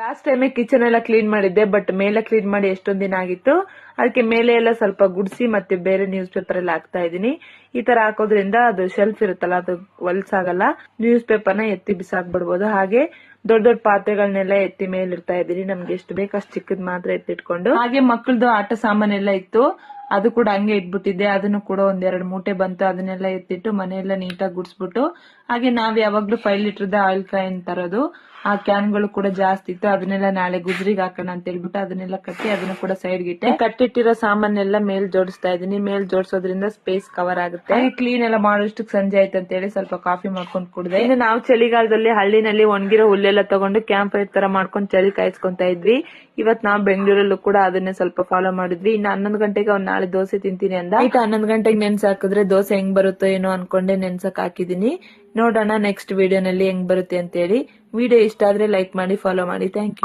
Last time kitchen ಎಲ್ಲ clean ಮಾಡಿದ್ದೆ, but ಮೇಲೆ ಕ್ಲೀನ್ ಮಾಡಿ ಎಷ್ಟೊಂದ್ ದಿನ ಆಗಿತ್ತು. ಅದಕ್ಕೆ ಮೇಲೆ ಎಲ್ಲ ಸ್ವಲ್ಪ ಗುಡಿಸಿ ಮತ್ತೆ ಬೇರೆ ನ್ಯೂಸ್ ಪೇಪರ್ ಎಲ್ಲ ಹಾಕ್ತಾ ಇದೀನಿ. ಈ ತರ ಹಾಕೋದ್ರಿಂದ ಅದು ಶೆಲ್ಫ್ ಇರುತ್ತಲ್ಲ, ಅದು ಹೊಲ್ಸಾಗಲ್ಲ. ನ್ಯೂಸ್ ಪೇಪರ್ ನ ಎತ್ತಿ ಬಿಸಾಕ್ಬಿಡ್ಬೋದು. ಹಾಗೆ ದೊಡ್ಡ ದೊಡ್ಡ ಪಾತ್ರೆಗಳನ್ನೆಲ್ಲ ಎತ್ತಿ ಮೇಲೆ ಇಡ್ತಾ ಇದೀನಿ. ನಮ್ಗೆ ಎಷ್ಟು ಬೇಕಷ್ಟು ಚಿಕ್ಕದ್ ಮಾತ್ರ ಎತ್ತಿಟ್ಕೊಂಡು. ಹಾಗೆ ಮಕ್ಕಳದು ಆಟ ಸಾಮಾನೆಲ್ಲ ಇತ್ತು, ಅದು ಕೂಡ ಹಂಗೆ ಇಟ್ಬಿಟ್ಟಿದ್ದೆ. ಅದನ್ನು ಕೂಡ ಒಂದೆರಡು ಮೂಟೆ ಬಂತು, ಅದನ್ನೆಲ್ಲ ಎತ್ತಿಟ್ಟು ಮನೆಯೆಲ್ಲ ನೀಟಾಗಿ ಗುಡಿಸ್ಬಿಟ್ಟು. ಹಾಗೆ ನಾವ್ ಯಾವಾಗ್ಲೂ 5 ಲೀಟರ್ದ ಆಯಿಲ್ ಕ್ಯಾನ್ ತರೋದು. ಆ ಕ್ಯಾನ್ಗಳು ಕೂಡ ಜಾಸ್ತಿ ಇತ್ತು, ಅದನ್ನೆಲ್ಲ ನಾಳೆ ಗುಜ್ರಿಗೆ ಹಾಕೋಣ ಅಂತ ಹೇಳ್ಬಿಟ್ಟು ಅದನ್ನೆಲ್ಲ ಕಟ್ಟಿ ಅದನ್ನು ಕೂಡ ಸೈಡ್ ಗಿಟ್ಟೆ. ಕಟ್ಟಿಟ್ಟಿರೋ ಸಾಮಾನೆಲ್ಲ ಮೇಲ್ ಜೋಡಿಸ್ತಾ ಇದೀನಿ. ಮೇಲ್ ಜೋಡಿಸೋದ್ರಿಂದ ಸ್ಪೇಸ್ ಕವರ್ ಆಗುತ್ತೆ. ಕ್ಲೀನ್ ಎಲ್ಲ ಮಾಡೋಷ್ಟಕ್ಕೆ ಸಂಜೆ ಆಯ್ತು ಅಂತ ಹೇಳಿ ಸ್ವಲ್ಪ ಕಾಫಿ ಮಾಡ್ಕೊಂಡು ಕುಡ್ದೆ. ಇನ್ನು ನಾವು ಚಳಿಗಾಲದಲ್ಲಿ ಹಳ್ಳಿನಲ್ಲಿ ಒಣಗಿರೋ ಹುಲ್ಲೆಲ್ಲ ತಗೊಂಡು ಕ್ಯಾಂಪ್ ಫೈರ್ ತರ ಮಾಡ್ಕೊಂಡು ಚಳಿ ಕಾಯಿಸ್ಕೊಂತಾ ಇದ್ವಿ. ಇವತ್ ನಾವು ಬೆಂಗಳೂರಲ್ಲೂ ಕೂಡ ಅದನ್ನೇ ಸ್ವಲ್ಪ ಫಾಲೋ ಮಾಡಿದ್ವಿ. ಇನ್ನು 11 ಗಂಟೆಗೆ ಅವ್ನು ನಾಳೆ ದೋಸೆ ತಿಂತೀನಿ ಅಂದ. 11 ಗಂಟೆಗೆ ನೆನ್ಸ್ ಹಾಕಿದ್ರೆ ದೋಸೆ ಹೆಂಗ್ ಬರುತ್ತೋ ಏನೋ ಅನ್ಕೊಂಡೆ ನೆನ್ಸಕ್ ಹಾಕಿದೀನಿ. ನೋಡೋಣ ನೆಕ್ಸ್ಟ್ ವಿಡಿಯೋನಲ್ಲಿ ಹೆಂಗ್ ಬರುತ್ತೆ ಅಂತ ಹೇಳಿ. ವಿಡಿಯೋ ಇಷ್ಟ ಆದ್ರೆ ಲೈಕ್ ಮಾಡಿ, ಫಾಲೋ ಮಾಡಿ. Thank you.